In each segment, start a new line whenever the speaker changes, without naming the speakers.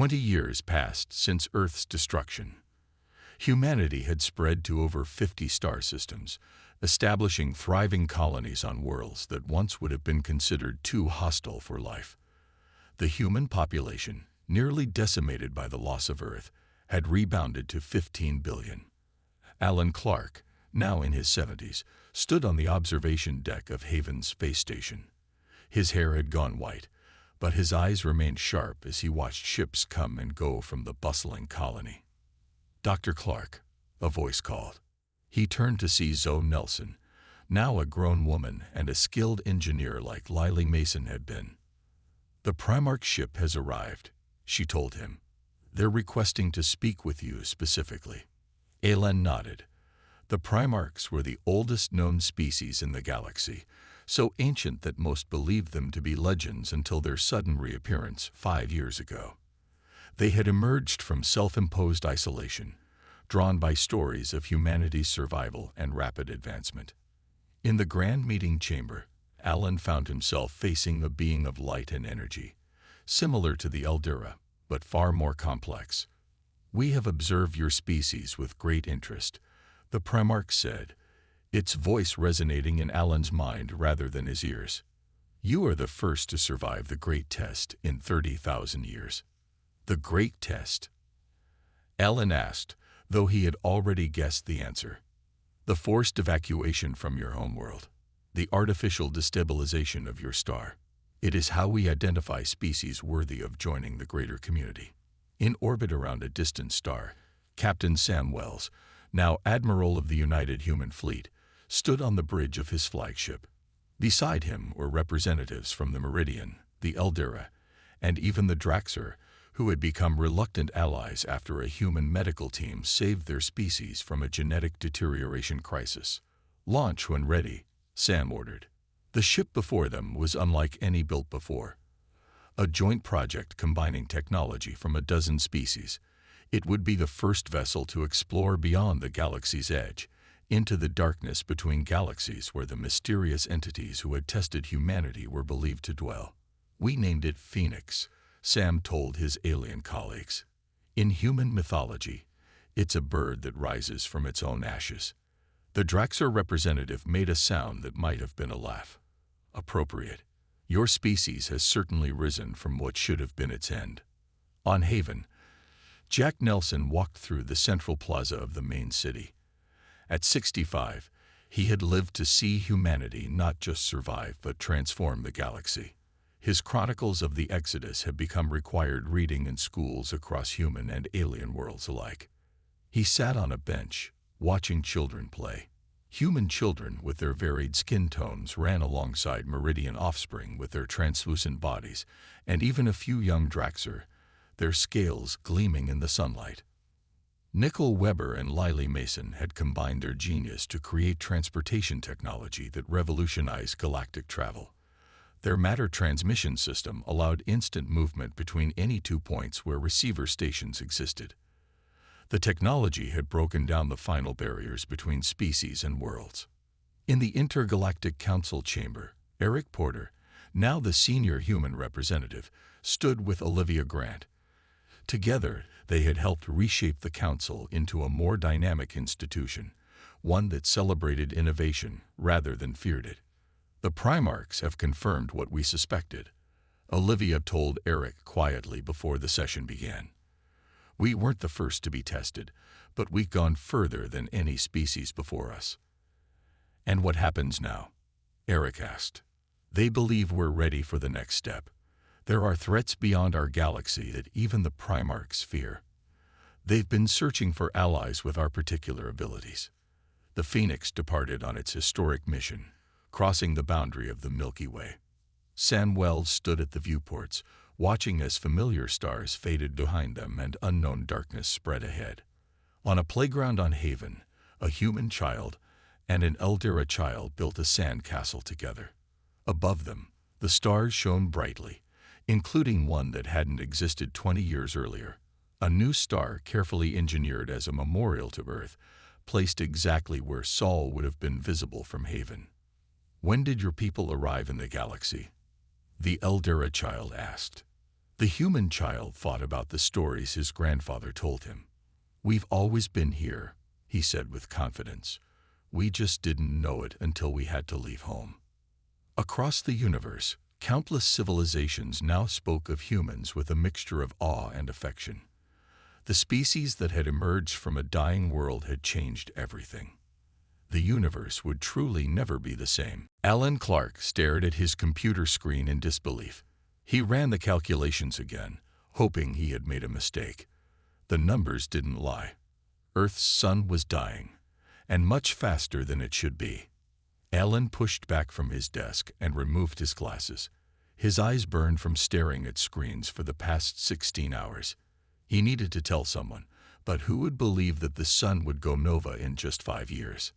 20 years passed since Earth's destruction. Humanity had spread to over 50 star systems, establishing thriving colonies on worlds that once would have been considered too hostile for life. The human population, nearly decimated by the loss of Earth, had rebounded to 15 billion. Alan Clark, now in his 70s, stood on the observation deck of Haven's space station. His hair had gone white, but his eyes remained sharp as he watched ships come and go from the bustling colony. "Dr. Clark," a voice called. He turned to see Zoe Nelson, now a grown woman and a skilled engineer like Lily Mason had been. "The Primarch ship has arrived," she told him. "They're requesting to speak with you specifically." Alan nodded. The Primarchs were the oldest known species in the galaxy, so ancient that most believed them to be legends until their sudden reappearance 5 years ago. They had emerged from self-imposed isolation, drawn by stories of humanity's survival and rapid advancement. In the grand meeting chamber, Alan found himself facing a being of light and energy, similar to the Eldera, but far more complex. "We have observed your species with great interest," the Primarch said, its voice resonating in Alan's mind rather than his ears. "You are the first to survive the Great Test in 30,000 years. "The Great Test?" Alan asked, though he had already guessed the answer. "The forced evacuation from your homeworld. The artificial destabilization of your star. It is how we identify species worthy of joining the greater community." In orbit around a distant star, Captain Sam Wells, now Admiral of the United Human Fleet, stood on the bridge of his flagship. Beside him were representatives from the Meridian, the Eldera, and even the Draxer, who had become reluctant allies after a human medical team saved their species from a genetic deterioration crisis. "Launch when ready," Sam ordered. The ship before them was unlike any built before. A joint project combining technology from a dozen species, it would be the first vessel to explore beyond the galaxy's edge, into the darkness between galaxies where the mysterious entities who had tested humanity were believed to dwell. "We named it Phoenix," Sam told his alien colleagues. "In human mythology, it's a bird that rises from its own ashes." The Draxer representative made a sound that might have been a laugh. "Appropriate. Your species has certainly risen from what should have been its end." On Haven, Jack Nelson walked through the central plaza of the main city. At 65, he had lived to see humanity not just survive but transform the galaxy. His chronicles of the Exodus have become required reading in schools across human and alien worlds alike. He sat on a bench, watching children play. Human children with their varied skin tones ran alongside Meridian offspring with their translucent bodies, and even a few young Draxer, their scales gleaming in the sunlight. Nickel Weber and Lily Mason had combined their genius to create transportation technology that revolutionized galactic travel. Their matter transmission system allowed instant movement between any 2 points where receiver stations existed. The technology had broken down the final barriers between species and worlds. In the Intergalactic Council chamber, Eric Porter, now the senior human representative, stood with Olivia Grant. Together, they had helped reshape the Council into a more dynamic institution, one that celebrated innovation rather than feared it. "The Primarchs have confirmed what we suspected," Olivia told Eric quietly before the session began. "We weren't the first to be tested, but we've gone further than any species before us." "And what happens now?" Eric asked. "They believe we're ready for the next step. There are threats beyond our galaxy that even the Primarchs fear. They've been searching for allies with our particular abilities." The Phoenix departed on its historic mission, crossing the boundary of the Milky Way. Sam Wells stood at the viewports, watching as familiar stars faded behind them and unknown darkness spread ahead. On a playground on Haven, a human child and an Eldera child built a sand castle together. Above them, the stars shone brightly, including one that hadn't existed 20 years earlier. A new star carefully engineered as a memorial to Earth, placed exactly where Sol would have been visible from Haven. "When did your people arrive in the galaxy?" the Eldera child asked. The human child thought about the stories his grandfather told him. "We've always been here," he said with confidence. "We just didn't know it until we had to leave home." Across the universe, countless civilizations now spoke of humans with a mixture of awe and affection. The species that had emerged from a dying world had changed everything. The universe would truly never be the same. Alan Clark stared at his computer screen in disbelief. He ran the calculations again, hoping he had made a mistake. The numbers didn't lie. Earth's sun was dying, and much faster than it should be. Alan pushed back from his desk and removed his glasses. His eyes burned from staring at screens for the past 16 hours. He needed to tell someone, but who would believe that the sun would go nova in just 5 years?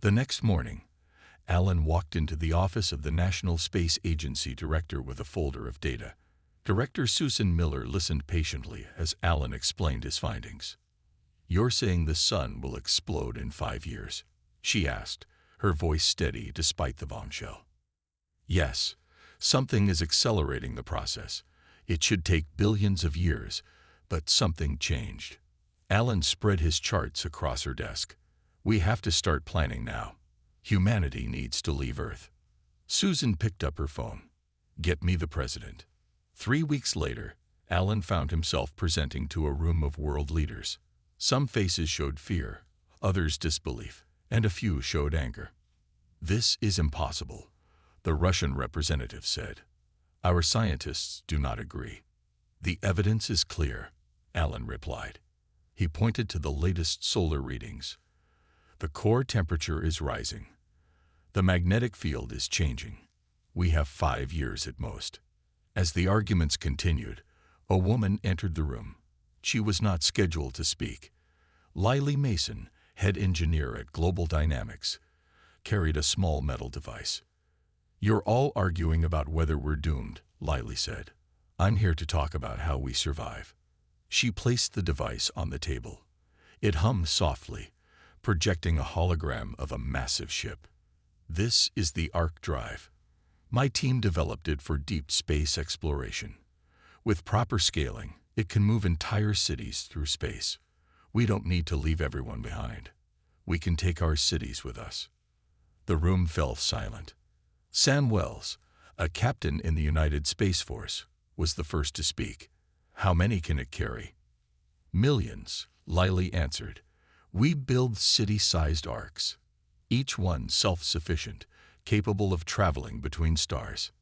The next morning, Alan walked into the office of the National Space Agency director with a folder of data. Director Susan Miller listened patiently as Alan explained his findings. "You're saying the sun will explode in 5 years?" she asked, her voice steady despite the bombshell. "Yes, something is accelerating the process. It should take billions of years, but something changed." Alan spread his charts across her desk. "We have to start planning now. Humanity needs to leave Earth." Susan picked up her phone. "Get me the president." 3 weeks later, Alan found himself presenting to a room of world leaders. Some faces showed fear, others disbelief, and a few showed anger. "This is impossible," the Russian representative said. "Our scientists do not agree." "The evidence is clear," Alan replied. He pointed to the latest solar readings. "The core temperature is rising. The magnetic field is changing. We have 5 years at most." As the arguments continued, a woman entered the room. She was not scheduled to speak. Lily Mason, head engineer at Global Dynamics, carried a small metal device. "You're all arguing about whether we're doomed," Lily said. "I'm here to talk about how we survive." She placed the device on the table. It hummed softly, projecting a hologram of a massive ship. "This is the Arc Drive. My team developed it for deep space exploration. With proper scaling, it can move entire cities through space. We don't need to leave everyone behind. We can take our cities with us." The room fell silent. Sam Wells, a captain in the United Space Force, was the first to speak. "How many can it carry?" "Millions," Lily answered. "We build city-sized arcs, each one self-sufficient, capable of traveling between stars."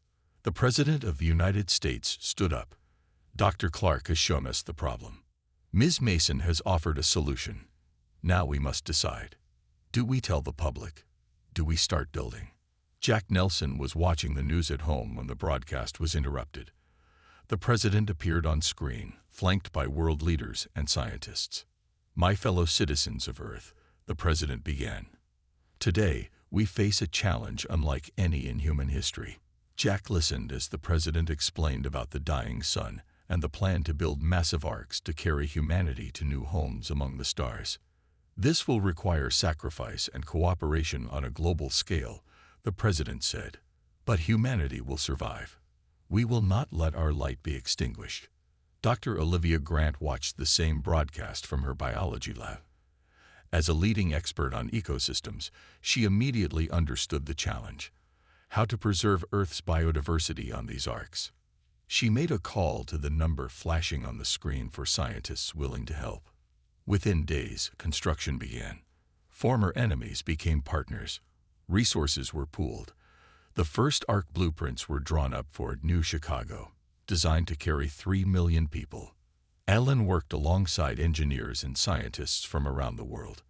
The President of the United States stood up. "Dr. Clark has shown us the problem. Ms. Mason has offered a solution. Now we must decide. Do we tell the public? Do we start building?" Jack Nelson was watching the news at home when the broadcast was interrupted. The President appeared on screen, flanked by world leaders and scientists. "My fellow citizens of Earth," the President began. "Today, we face a challenge unlike any in human history." Jack listened as the President explained about the dying sun and the plan to build massive arcs to carry humanity to new homes among the stars. "This will require sacrifice and cooperation on a global scale," the President said. "But humanity will survive. We will not let our light be extinguished." Dr. Olivia Grant watched the same broadcast from her biology lab. As a leading expert on ecosystems, she immediately understood the challenge: how to preserve Earth's biodiversity on these arcs. She made a call to the number flashing on the screen for scientists willing to help. Within days, construction began. Former enemies became partners. Resources were pooled. The first arc blueprints were drawn up for New Chicago, designed to carry 3 million people. Alan worked alongside engineers and scientists from around the world.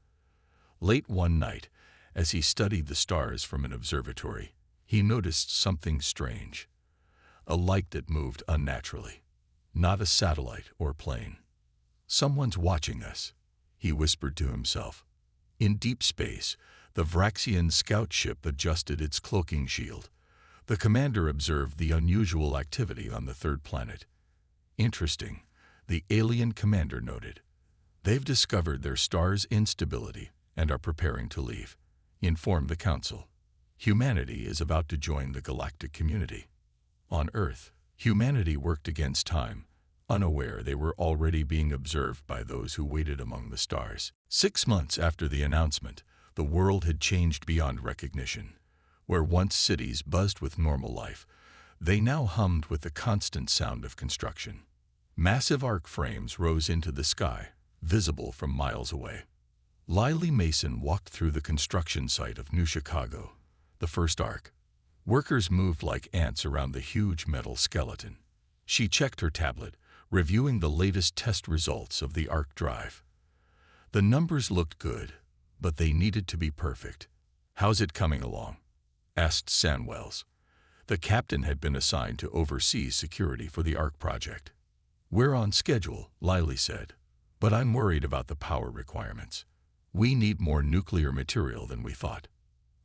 Late one night, as he studied the stars from an observatory, he noticed something strange. A light that moved unnaturally. Not a satellite or plane. "Someone's watching us," he whispered to himself. In deep space, the Vraxian scout ship adjusted its cloaking shield. The commander observed the unusual activity on the third planet. "Interesting," the alien commander noted. "They've discovered their star's instability and are preparing to leave. Inform the Council. Humanity is about to join the galactic community." On Earth, Humanity worked against time, unaware they were already being observed by those who waited among the stars. 6 months after the announcement, the world had changed beyond recognition. Where once cities buzzed with normal life, they now hummed with the constant sound of construction. Massive arc frames rose into the sky, visible from miles away. Lily Mason walked through the construction site of New Chicago, the first arc. Workers moved like ants around the huge metal skeleton. She checked her tablet, reviewing the latest test results of the arc drive. The numbers looked good, but they needed to be perfect. "How's it coming along?" asked Sanwells. The captain had been assigned to oversee security for the arc project. "We're on schedule," Lily said, "but I'm worried about the power requirements. We need more nuclear material than we thought."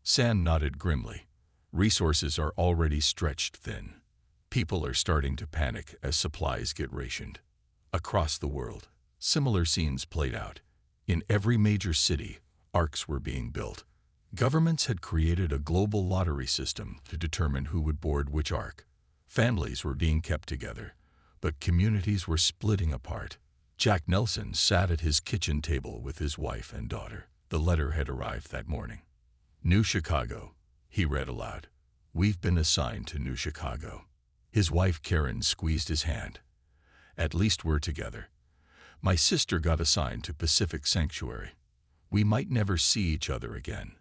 San nodded grimly. "Resources are already stretched thin. People are starting to panic as supplies get rationed." Across the world, similar scenes played out. In every major city, arcs were being built. Governments had created a global lottery system to determine who would board which arc. Families were being kept together, but communities were splitting apart. Jack Nelson sat at his kitchen table with his wife and daughter. The letter had arrived that morning. "New Chicago," he read aloud. "We've been assigned to New Chicago." His wife Karen squeezed his hand. "At least we're together. My sister got assigned to Pacific Sanctuary. We might never see each other again."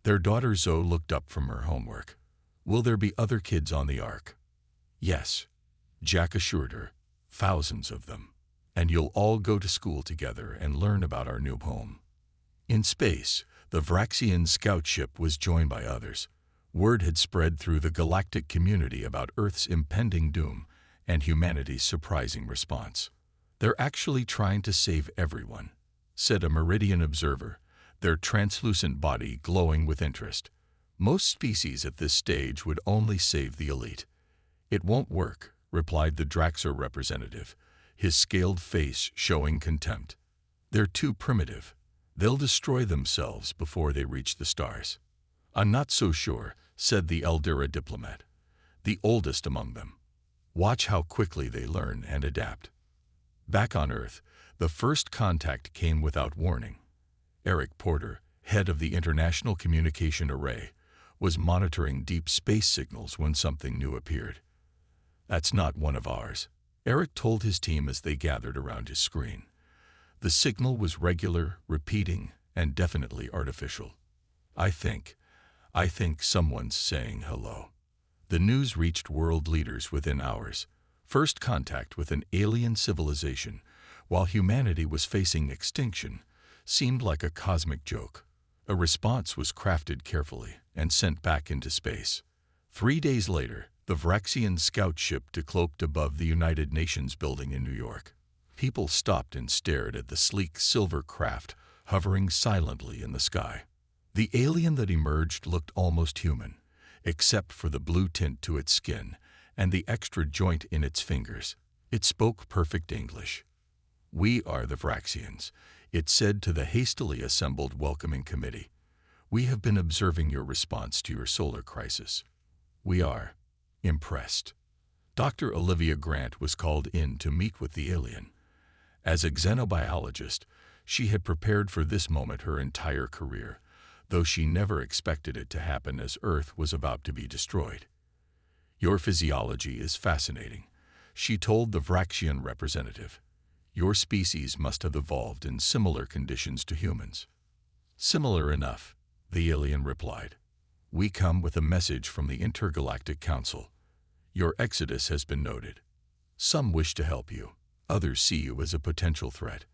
Their daughter Zoe looked up from her homework. "Will there be other kids on the ark?" "Yes," Jack assured her. "Thousands of them. And you'll all go to school together and learn about our new home." In space, the Vraxian scout ship was joined by others. Word had spread through the galactic community about Earth's impending doom and humanity's surprising response. "They're actually trying to save everyone," said a Meridian observer, their translucent body glowing with interest. "Most species at this stage would only save the elite." "It won't work," replied the Draxer representative, his scaled face showing contempt. "They're too primitive. They'll destroy themselves before they reach the stars." "I'm not so sure," said the Eldera diplomat, the oldest among them. "Watch how quickly they learn and adapt." Back on Earth, the first contact came without warning. Eric Porter, head of the International Communication Array, was monitoring deep space signals when something new appeared. "That's not one of ours," Eric told his team as they gathered around his screen. The signal was regular, repeating, and definitely artificial. I think someone's saying hello." The news reached world leaders within hours. First contact with an alien civilization, while humanity was facing extinction, seemed like a cosmic joke. A response was crafted carefully and sent back into space. 3 days later, the Vraxian scout ship decloaked above the United Nations building in New York. People stopped and stared at the sleek silver craft hovering silently in the sky. The alien that emerged looked almost human, except for the blue tint to its skin and the extra joint in its fingers. It spoke perfect English. "We are the Vraxians," it said to the hastily assembled welcoming committee. "We have been observing your response to your solar crisis. We are impressed." Dr. Olivia Grant was called in to meet with the alien. As a xenobiologist, she had prepared for this moment her entire career, though she never expected it to happen as Earth was about to be destroyed. "Your physiology is fascinating," she told the Vraxian representative. "Your species must have evolved in similar conditions to humans." "Similar enough," the alien replied. "We come with a message from the Intergalactic Council. Your exodus has been noted. Some wish to help you. Others see you as a potential threat."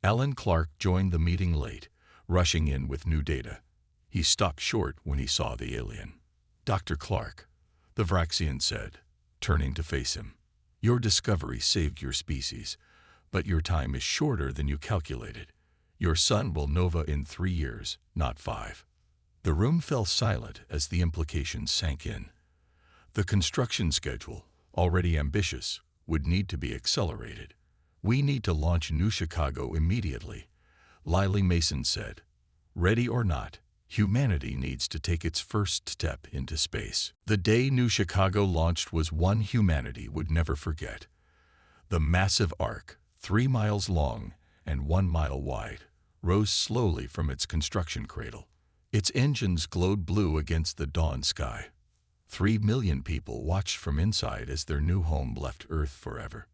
Alan Clark joined the meeting late, rushing in with new data. He stopped short when he saw the alien. "Dr. Clark," the Vraxian said, turning to face him, "your discovery saved your species, but your time is shorter than you calculated. Your son will nova in 3 years, not 5. The room fell silent as the implications sank in. The construction schedule, already ambitious, would need to be accelerated. "We need to launch New Chicago immediately," Lily Mason said. "Ready or not, Humanity needs to take its first step into space. The day New Chicago launched was one humanity would never forget. The massive ark, 3 miles long and 1 mile wide, rose slowly from its construction cradle. Its engines glowed blue against the dawn sky. 3 million people watched from inside as their new home left Earth forever.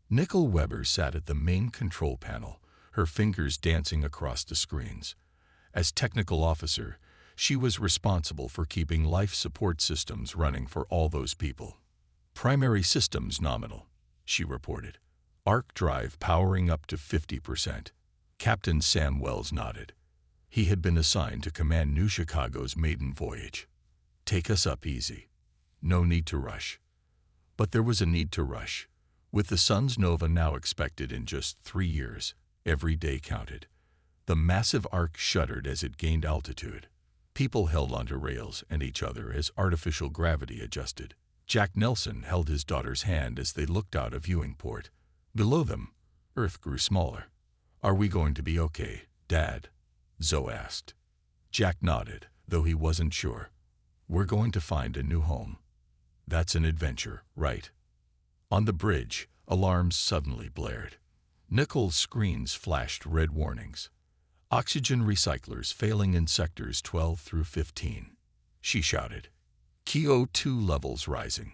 Nicole Weber sat at the main control panel, her fingers dancing across the screens. As technical officer, she was responsible for keeping life support systems running for all those people. Primary systems nominal, she reported. Arc drive powering up to 50%. Captain Sam Wells nodded. He had been assigned to command New Chicago's maiden voyage. Take us up easy. No need to rush. But there was a need to rush. With the sun's nova now expected in just 3 years, every day counted. The massive ark shuddered as it gained altitude. People held onto rails and each other as artificial gravity adjusted. Jack Nelson held his daughter's hand as they looked out a viewing port. Below them, Earth grew smaller. "Are we going to be okay, Dad?" Zoe asked. Jack nodded, though he wasn't sure. "We're going to find a new home." "That's an adventure, right?" On the bridge, alarms suddenly blared. Nicole's screens flashed red warnings. Oxygen recyclers failing in sectors 12 through 15. She shouted. CO2 levels rising.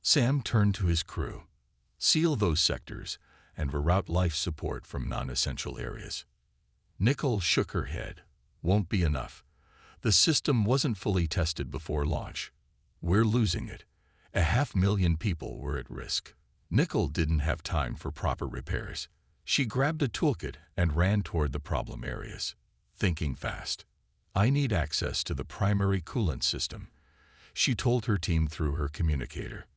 Sam turned to his crew. "Seal those sectors and reroute life support from non-essential areas." Nicole shook her head. "Won't be enough. The system wasn't fully tested before launch. We're losing it. 500,000 people were at risk." Nicole didn't have time for proper repairs. She grabbed a toolkit and ran toward the problem areas, thinking fast. "I need access to the primary coolant system," she told her team through her communicator.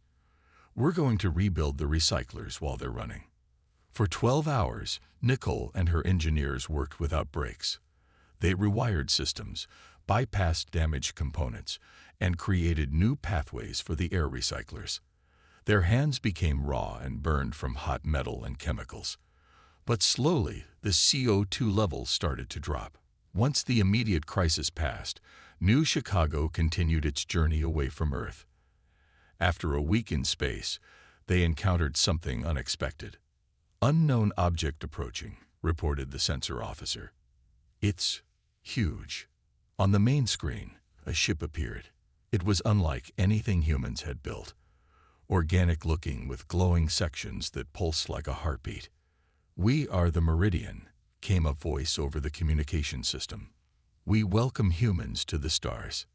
"We're going to rebuild the recyclers while they're running." For 12 hours, Nicole and her engineers worked without breaks. They rewired systems, bypassed damaged components, and created new pathways for the air recyclers. Their hands became raw and burned from hot metal and chemicals. But slowly, the CO2 levels started to drop. Once the immediate crisis passed, New Chicago continued its journey away from Earth. After a week in space, they encountered something unexpected. "Unknown object approaching," reported the sensor officer. "It's huge." On the main screen, a ship appeared. It was unlike anything humans had built. Organic-looking with glowing sections that pulsed like a heartbeat. "We are the Meridian," came a voice over the communication system. "We welcome humans to the stars."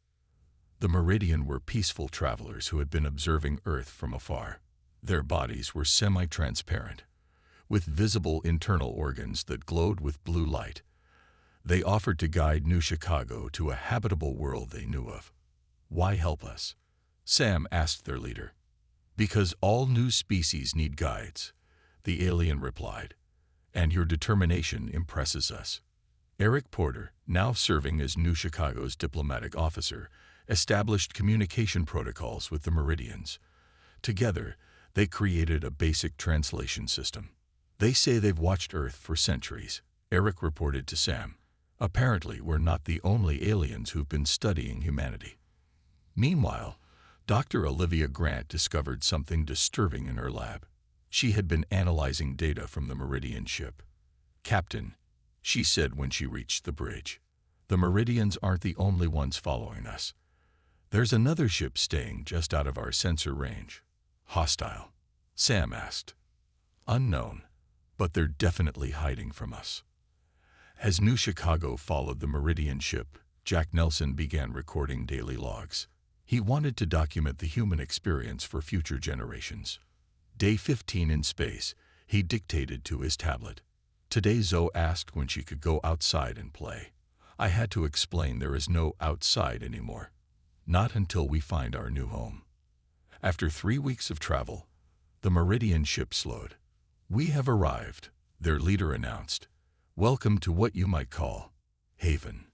The Meridian were peaceful travelers who had been observing Earth from afar. Their bodies were semi-transparent, with visible internal organs that glowed with blue light. They offered to guide New Chicago to a habitable world they knew of. "Why help us?" Sam asked their leader. "Because all new species need guides," the alien replied. "And your determination impresses us." Eric Porter, now serving as New Chicago's diplomatic officer, established communication protocols with the Meridians. Together, they created a basic translation system. "They say they've watched Earth for centuries," Eric reported to Sam. "Apparently, we're not the only aliens who've been studying humanity." Meanwhile, Dr. Olivia Grant discovered something disturbing in her lab. She had been analyzing data from the Meridian ship. "Captain," she said when she reached the bridge, "the Meridians aren't the only ones following us. There's another ship staying just out of our sensor range." "Hostile?" Sam asked. "Unknown, but they're definitely hiding from us." As New Chicago followed the Meridian ship, Jack Nelson began recording daily logs. He wanted to document the human experience for future generations. Day 15 in space, he dictated to his tablet. Today Zoe asked when she could go outside and play. I had to explain there is no outside anymore. Not until we find our new home. After 3 weeks of travel, the Meridian ship slowed. "We have arrived," their leader announced. "Welcome to what you might call Haven."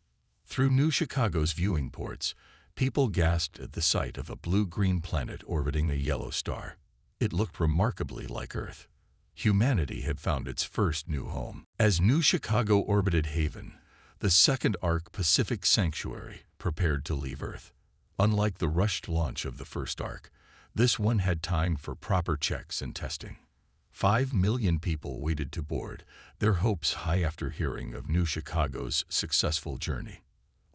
Through New Chicago's viewing ports, people gasped at the sight of a blue-green planet orbiting a yellow star. It looked remarkably like Earth. Humanity had found its first new home. As New Chicago orbited Haven, The second arc, Pacific Sanctuary, prepared to leave Earth. Unlike the rushed launch of the first arc, this one had time for proper checks and testing. 5 million people waited to board, their hopes high after hearing of New Chicago's successful journey.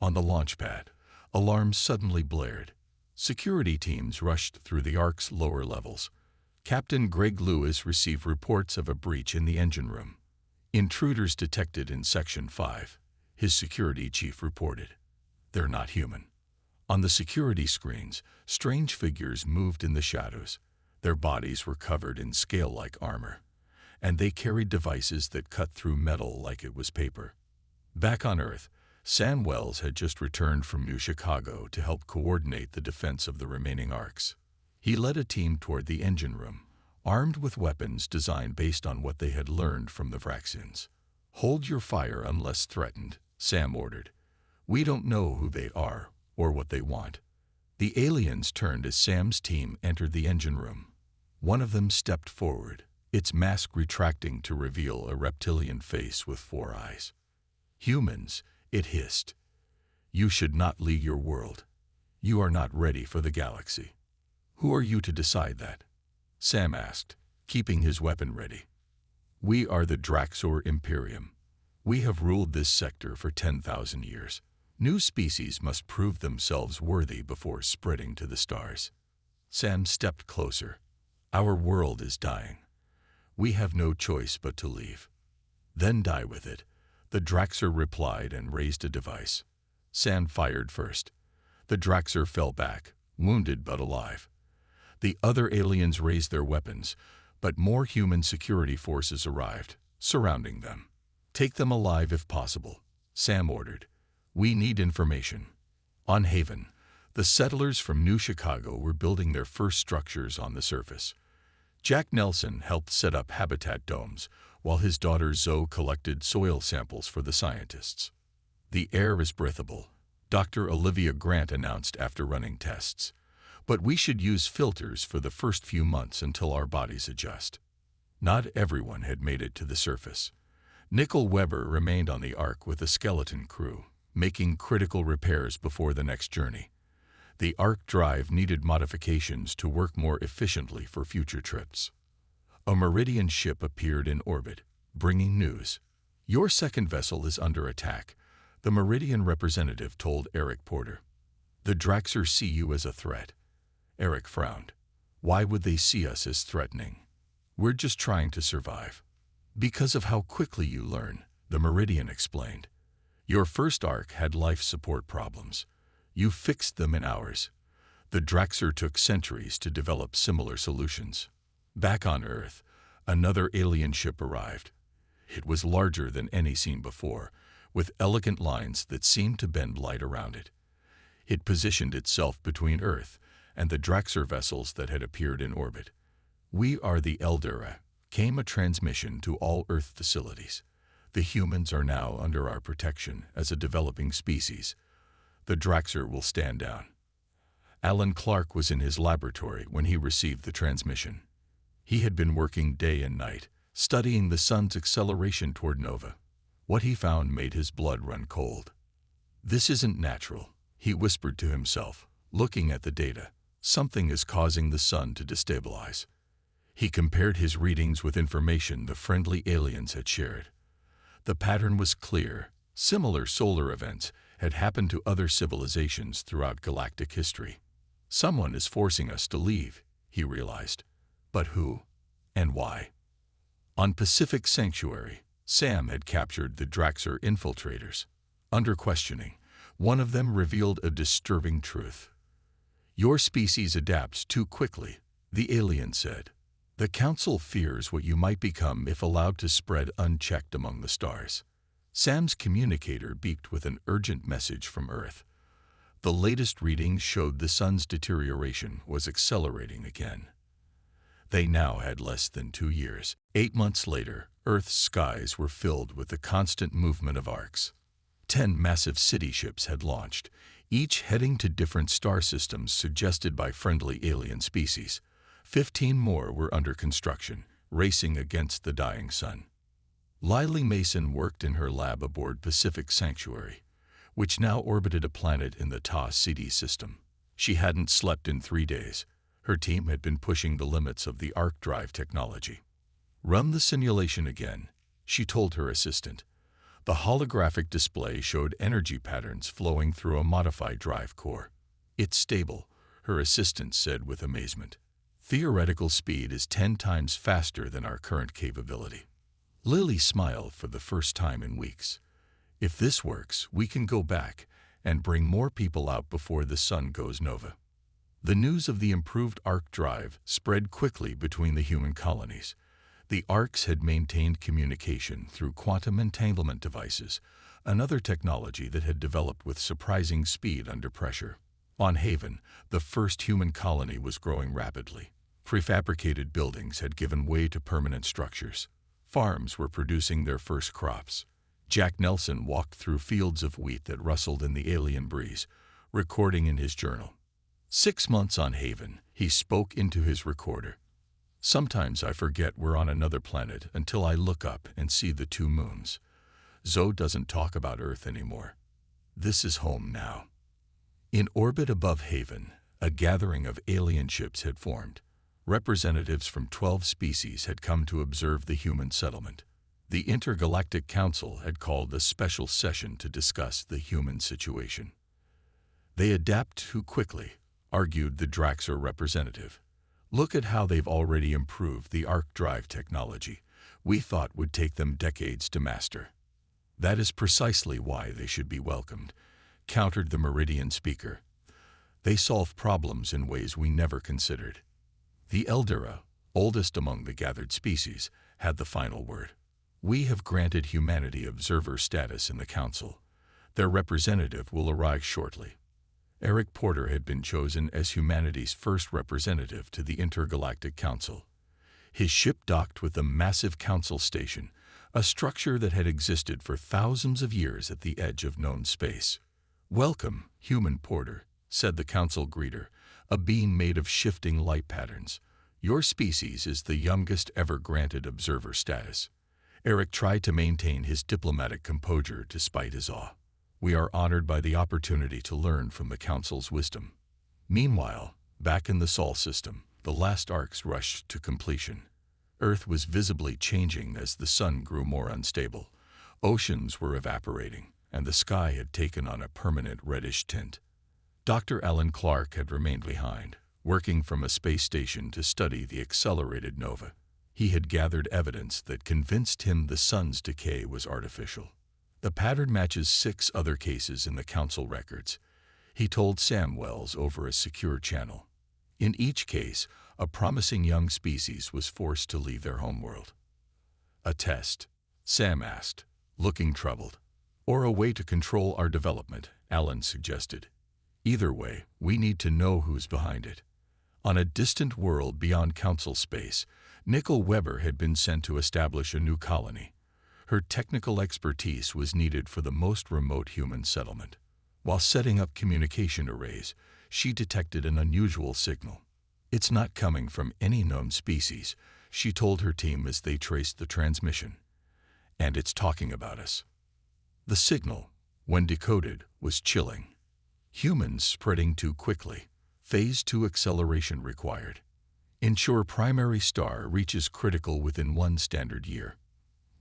On the launch pad, alarms suddenly blared. Security teams rushed through the Ark's lower levels. Captain Greg Lewis received reports of a breach in the engine room. Intruders detected in Section 5, his security chief reported. They're not human. On the security screens, strange figures moved in the shadows. Their bodies were covered in scale-like armor, and they carried devices that cut through metal like it was paper. Back on Earth, Sam Wells had just returned from New Chicago to help coordinate the defense of the remaining arcs. He led a team toward the engine room, armed with weapons designed based on what they had learned from the Vraxians. "Hold your fire unless threatened," Sam ordered. "We don't know who they are or what they want." The aliens turned as Sam's team entered the engine room. One of them stepped forward, its mask retracting to reveal a reptilian face with 4 eyes. "Humans," it hissed. "You should not leave your world. You are not ready for the galaxy." "Who are you to decide that?" Sam asked, keeping his weapon ready. "We are the Draxor Imperium. We have ruled this sector for 10,000 years. New species must prove themselves worthy before spreading to the stars." Sam stepped closer. "Our world is dying. We have no choice but to leave." "Then die with it," the Draxor replied and raised a device. Sam fired first. The Draxor fell back, wounded but alive. The other aliens raised their weapons, but more human security forces arrived, surrounding them. "Take them alive if possible," Sam ordered. "We need information." On Haven, the settlers from New Chicago were building their first structures on the surface. Jack Nelson helped set up habitat domes, while his daughter Zoe collected soil samples for the scientists. "The air is breathable," Dr. Olivia Grant announced after running tests. "But we should use filters for the first few months until our bodies adjust." Not everyone had made it to the surface. Nickel Weber remained on the Ark with a skeleton crew, making critical repairs before the next journey. The Ark drive needed modifications to work more efficiently for future trips. A Meridian ship appeared in orbit, bringing news. "Your second vessel is under attack," the Meridian representative told Eric Porter. "The Draxor see you as a threat." Eric frowned. "Why would they see us as threatening? We're just trying to survive." "Because of how quickly you learn," the Meridian explained. "Your first arc had life support problems. You fixed them in hours. The Draxor took centuries to develop similar solutions." Back on Earth, another alien ship arrived. It was larger than any seen before, with elegant lines that seemed to bend light around it. It positioned itself between Earth and the Draxor vessels that had appeared in orbit. "We are the Eldera," came a transmission to all Earth facilities. "The humans are now under our protection as a developing species. The Draxor will stand down." Alan Clark was in his laboratory when he received the transmission. He had been working day and night, studying the sun's acceleration toward Nova. What he found made his blood run cold. "This isn't natural," he whispered to himself, looking at the data. "Something is causing the sun to destabilize." He compared his readings with information the friendly aliens had shared. The pattern was clear. Similar solar events had happened to other civilizations throughout galactic history. "Someone is forcing us to leave," he realized. But who? And why? On Pacific Sanctuary, Sam had captured the Draxor infiltrators. Under questioning, one of them revealed a disturbing truth. "Your species adapts too quickly," the alien said. "The Council fears what you might become if allowed to spread unchecked among the stars." Sam's communicator beeped with an urgent message from Earth. The latest readings showed the sun's deterioration was accelerating again. They now had less than 2 years. 8 months later, Earth's skies were filled with the constant movement of arcs. 10 massive city ships had launched, each heading to different star systems suggested by friendly alien species. 15 more were under construction, racing against the dying sun. Lily Mason worked in her lab aboard Pacific Sanctuary, which now orbited a planet in the Ta-Ceti system. She hadn't slept in 3 days. Her team had been pushing the limits of the arc drive technology. "Run the simulation again," she told her assistant. The holographic display showed energy patterns flowing through a modified drive core. "It's stable," her assistant said with amazement. "Theoretical speed is 10 times faster than our current capability." Lily smiled for the first time in weeks. "If this works, we can go back and bring more people out before the sun goes nova." The news of the improved arc drive spread quickly between the human colonies. The Arcs had maintained communication through quantum entanglement devices, another technology that had developed with surprising speed under pressure. On Haven, the first human colony was growing rapidly. Prefabricated buildings had given way to permanent structures. Farms were producing their first crops. Jack Nelson walked through fields of wheat that rustled in the alien breeze, recording in his journal. 6 months on Haven, he spoke into his recorder. "Sometimes I forget we're on another planet until I look up and see the 2 moons. Zoe doesn't talk about Earth anymore. This is home now." In orbit above Haven, a gathering of alien ships had formed. Representatives from 12 species had come to observe the human settlement. The Intergalactic Council had called a special session to discuss the human situation. "They adapt too quickly," argued the Draxor representative. "Look at how they've already improved the arc drive technology we thought would take them decades to master." "That is precisely why they should be welcomed," countered the Meridian speaker. "They solve problems in ways we never considered." The Eldera, oldest among the gathered species, had the final word. "We have granted humanity observer status in the Council. Their representative will arrive shortly." Eric Porter had been chosen as humanity's first representative to the Intergalactic Council. His ship docked with the massive Council Station, a structure that had existed for thousands of years at the edge of known space. "Welcome, human Porter," said the Council greeter, a being made of shifting light patterns. "Your species is the youngest ever granted observer status." Eric tried to maintain his diplomatic composure despite his awe. "We are honored by the opportunity to learn from the Council's wisdom." Meanwhile, back in the Sol system, the last arcs rushed to completion. Earth was visibly changing as the sun grew more unstable. Oceans were evaporating, and the sky had taken on a permanent reddish tint. Dr. Alan Clark had remained behind, working from a space station to study the accelerated nova. He had gathered evidence that convinced him the sun's decay was artificial. The pattern matches 6 other cases in the Council records, he told Sam Wells over a secure channel. In each case, a promising young species was forced to leave their homeworld. "A test?" Sam asked, looking troubled. "Or a way to control our development," Alan suggested. "Either way, we need to know who's behind it." On a distant world beyond Council space, Nicole Weber had been sent to establish a new colony. Her technical expertise was needed for the most remote human settlement. While setting up communication arrays, she detected an unusual signal. "It's not coming from any known species," she told her team as they traced the transmission. "And it's talking about us." The signal, when decoded, was chilling. "Humans spreading too quickly. Phase 2 acceleration required. Ensure primary star reaches critical within 1 standard year."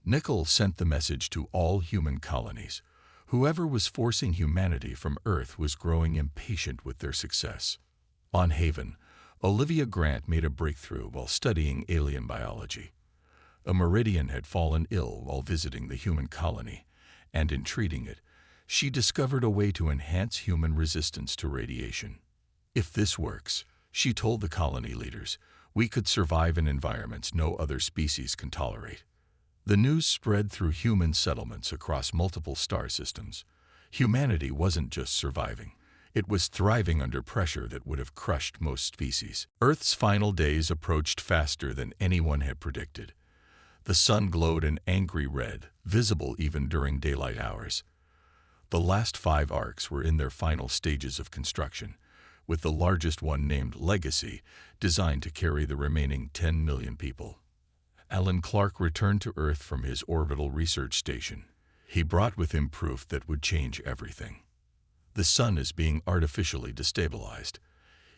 Nicole sent the message to all human colonies. Whoever was forcing humanity from Earth was growing impatient with their success. On Haven, Olivia Grant made a breakthrough while studying alien biology. A Meridian had fallen ill while visiting the human colony, and in treating it, she discovered a way to enhance human resistance to radiation. "If this works," she told the colony leaders, "we could survive in environments no other species can tolerate." The news spread through human settlements across multiple star systems. Humanity wasn't just surviving. It was thriving under pressure that would have crushed most species. Earth's final days approached faster than anyone had predicted. The sun glowed an angry red, visible even during daylight hours. The last 5 arcs were in their final stages of construction, with the largest one named Legacy, designed to carry the remaining 10 million people. Alan Clark returned to Earth from his orbital research station. He brought with him proof that would change everything. The sun is being artificially destabilized.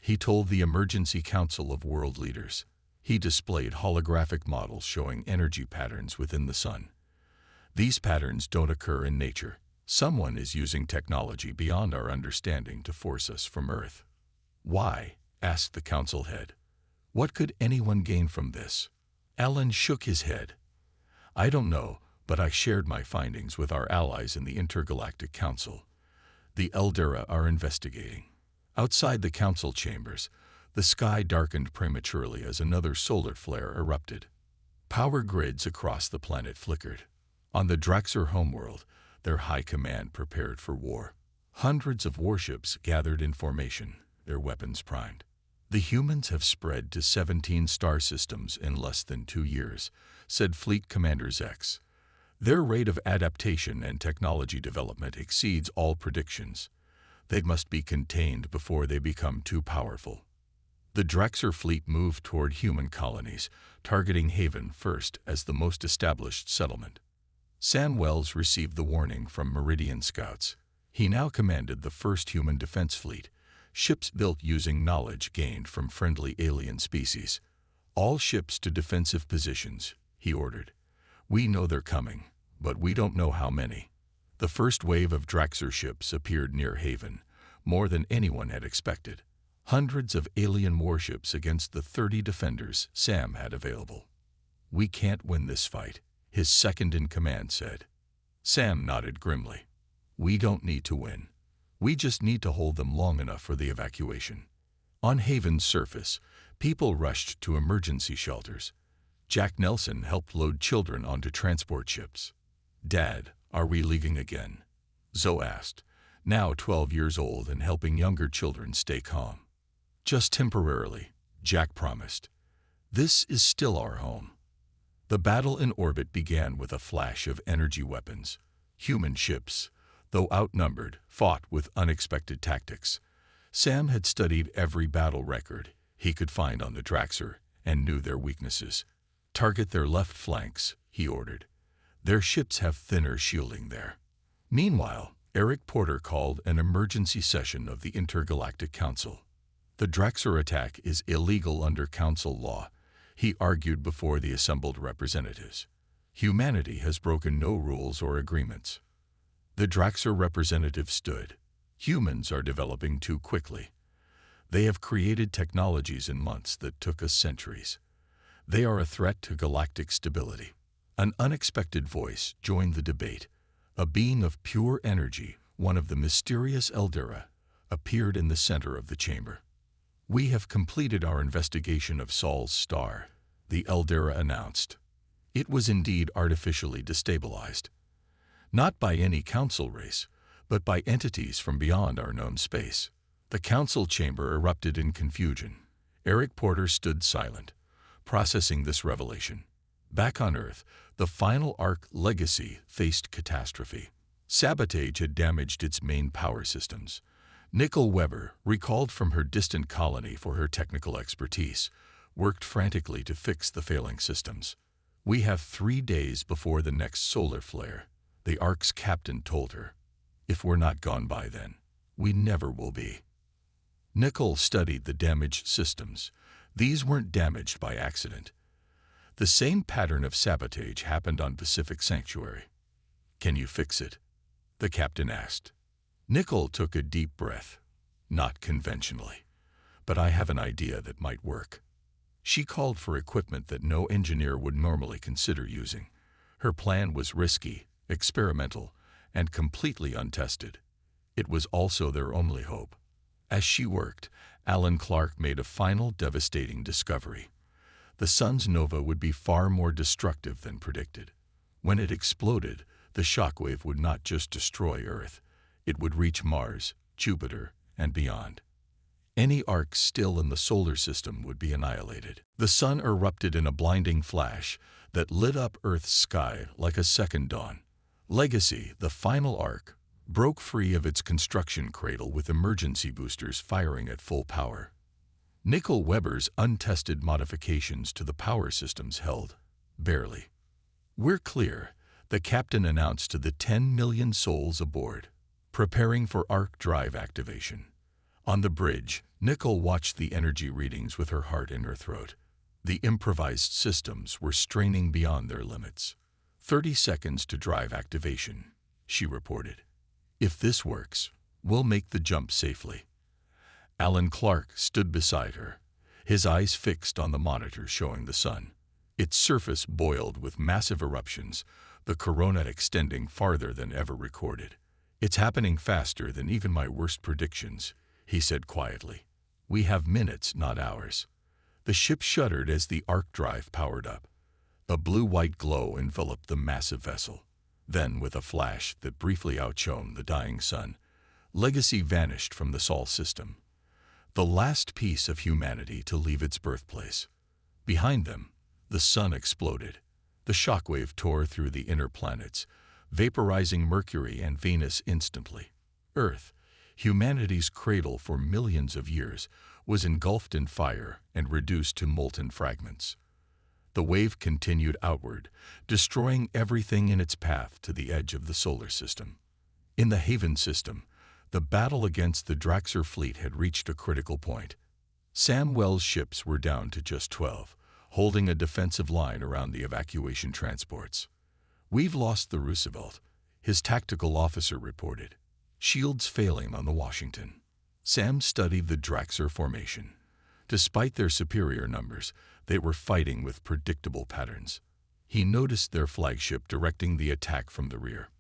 He told the Emergency Council of World Leaders. He displayed holographic models showing energy patterns within the sun. These patterns don't occur in nature. Someone is using technology beyond our understanding to force us from Earth. Why? Asked the council head. What could anyone gain from this? Alan shook his head. I don't know, but I shared my findings with our allies in the Intergalactic Council. The Eldera are investigating. Outside the council chambers, the sky darkened prematurely as another solar flare erupted. Power grids across the planet flickered. On the Draxxur homeworld, their high command prepared for war. Hundreds of warships gathered in formation, their weapons primed. The humans have spread to 17 star systems in less than 2 years, said Fleet Commander Zex. Their rate of adaptation and technology development exceeds all predictions. They must be contained before they become too powerful. The Draxxur fleet moved toward human colonies, targeting Haven first as the most established settlement. Sam Wells received the warning from Meridian scouts. He now commanded the first human defense fleet, ships built using knowledge gained from friendly alien species. All ships to defensive positions, he ordered. We know they're coming, but we don't know how many. The first wave of Draxxur ships appeared near Haven, more than anyone had expected. Hundreds of alien warships against the 30 defenders Sam had available. We can't win this fight, his second-in-command said. Sam nodded grimly. We don't need to win. We just need to hold them long enough for the evacuation. On Haven's surface, people rushed to emergency shelters. Jack Nelson helped load children onto transport ships. Dad, are we leaving again? Zoe asked, now 12 years old and helping younger children stay calm. Just temporarily, Jack promised. This is still our home. The battle in orbit began with a flash of energy weapons. Human ships, though outnumbered, fought with unexpected tactics. Sam had studied every battle record he could find on the Draxxur and knew their weaknesses. Target their left flanks, he ordered. Their ships have thinner shielding there. Meanwhile, Eric Porter called an emergency session of the Intergalactic Council. The Draxxur attack is illegal under council law, he argued before the assembled representatives. Humanity has broken no rules or agreements. The Draxxur representative stood. Humans are developing too quickly. They have created technologies in months that took us centuries. They are a threat to galactic stability. An unexpected voice joined the debate. A being of pure energy, one of the mysterious Eldera, appeared in the center of the chamber. We have completed our investigation of Sol's star, the Eldera announced. It was indeed artificially destabilized. Not by any council race, but by entities from beyond our known space. The council chamber erupted in confusion. Eric Porter stood silent, processing this revelation. Back on Earth, the final Ark Legacy faced catastrophe. Sabotage had damaged its main power systems. Nicole Weber, recalled from her distant colony for her technical expertise, worked frantically to fix the failing systems. We have 3 days before the next solar flare, the Ark's captain told her. If we're not gone by then, we never will be. Nicole studied the damaged systems. These weren't damaged by accident. The same pattern of sabotage happened on Pacific Sanctuary. Can you fix it? The captain asked. Nicole took a deep breath. Not conventionally, but I have an idea that might work. She called for equipment that no engineer would normally consider using. Her plan was risky, experimental, and completely untested. It was also their only hope. As she worked, Alan Clark made a final devastating discovery. The sun's nova would be far more destructive than predicted. When it exploded, the shockwave would not just destroy Earth. It would reach Mars, Jupiter, and beyond. Any arc still in the solar system would be annihilated. The sun erupted in a blinding flash that lit up Earth's sky like a second dawn. Legacy, the final arc, broke free of its construction cradle with emergency boosters firing at full power. Nicole Weber's untested modifications to the power systems held. Barely. "We're clear," the captain announced to the 10 million souls aboard, preparing for arc drive activation. On the bridge, Nicole watched the energy readings with her heart in her throat. The improvised systems were straining beyond their limits. 30 seconds to drive activation, she reported. "If this works, we'll make the jump safely." Alan Clark stood beside her, his eyes fixed on the monitor showing the sun. Its surface boiled with massive eruptions, the corona extending farther than ever recorded. "It's happening faster than even my worst predictions," he said quietly. "We have minutes, not hours." The ship shuddered as the arc drive powered up. A blue-white glow enveloped the massive vessel. Then, with a flash that briefly outshone the dying sun, Legacy vanished from the Sol system, the last piece of humanity to leave its birthplace. Behind them, the sun exploded. The shockwave tore through the inner planets, vaporizing Mercury and Venus instantly. Earth, humanity's cradle for millions of years, was engulfed in fire and reduced to molten fragments. The wave continued outward, destroying everything in its path to the edge of the solar system. In the Haven system, the battle against the Draxer fleet had reached a critical point. Samwell's ships were down to just 12, holding a defensive line around the evacuation transports. "We've lost the Roosevelt," his tactical officer reported. "Shields failing on the Washington." Sam studied the Draxer formation. Despite their superior numbers, they were fighting with predictable patterns. He noticed their flagship directing the attack from the rear.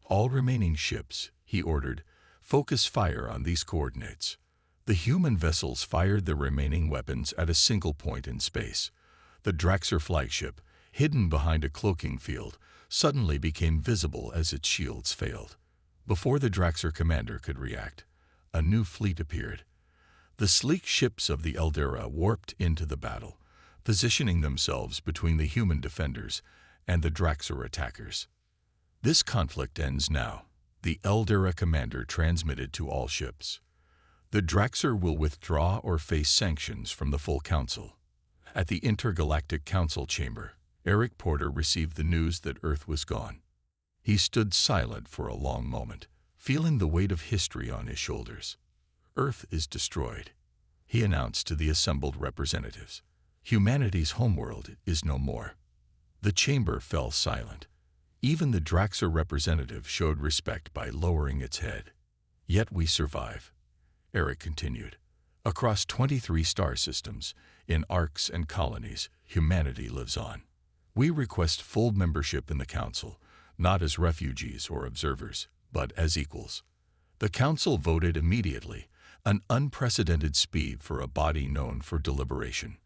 "All remaining ships," he ordered, "focus fire on these coordinates." The human vessels fired their remaining weapons at a single point in space. The Draxer flagship, hidden behind a cloaking field, suddenly became visible as its shields failed. Before the Draxer commander could react, a new fleet appeared. The sleek ships of the Eldera warped into the battle, positioning themselves between the human defenders and the Draxer attackers. "This conflict ends now," the Eldera commander transmitted to all ships. "The Draxer will withdraw or face sanctions from the full council." At the Intergalactic Council chamber, Eric Porter received the news that Earth was gone. He stood silent for a long moment, feeling the weight of history on his shoulders. "Earth is destroyed," he announced to the assembled representatives. "Humanity's homeworld is no more." The chamber fell silent. Even the Draxer representative showed respect by lowering its head. "Yet we survive," Eric continued. "Across 23 star systems, in arcs and colonies, humanity lives on. We request full membership in the Council, not as refugees or observers, but as equals." The Council voted immediately, an unprecedented speed for a body known for deliberation.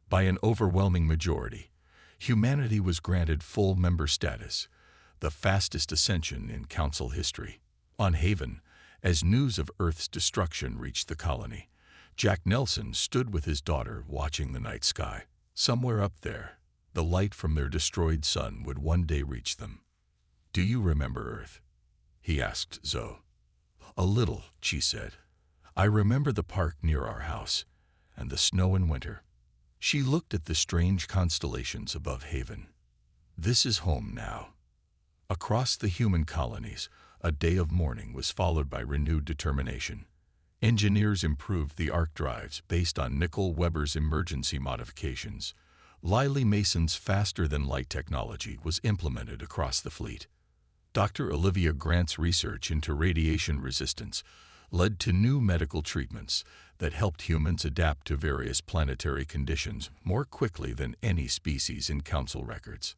By an overwhelming majority, humanity was granted full member status, the fastest ascension in Council history. On Haven, as news of Earth's destruction reached the colony, Jack Nelson stood with his daughter watching the night sky. Somewhere up there, the light from their destroyed sun would one day reach them. "Do you remember Earth?" he asked Zoe. "A little," she said. "I remember the park near our house, and the snow in winter." She looked at the strange constellations above Haven. "This is home now." Across the human colonies, a day of mourning was followed by renewed determination. Engineers improved the arc drives based on Nicole Weber's emergency modifications. Lily Mason's faster-than-light technology was implemented across the fleet. Dr. Olivia Grant's research into radiation resistance led to new medical treatments that helped humans adapt to various planetary conditions more quickly than any species in Council records.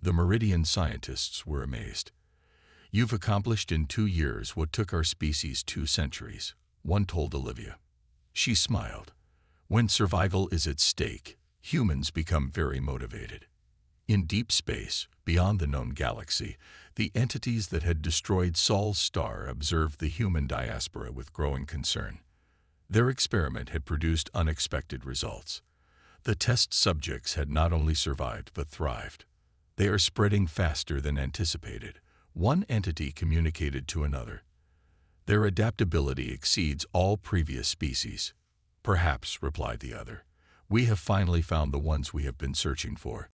The Meridian scientists were amazed. "You've accomplished in 2 years what took our species 2 centuries, one told Olivia. She smiled. "When survival is at stake, humans become very motivated." In deep space, beyond the known galaxy, the entities that had destroyed Sol's star observed the human diaspora with growing concern. Their experiment had produced unexpected results. The test subjects had not only survived but thrived. "They are spreading faster than anticipated," one entity communicated to another. "Their adaptability exceeds all previous species." "Perhaps," replied the other, "we have finally found the ones we have been searching for."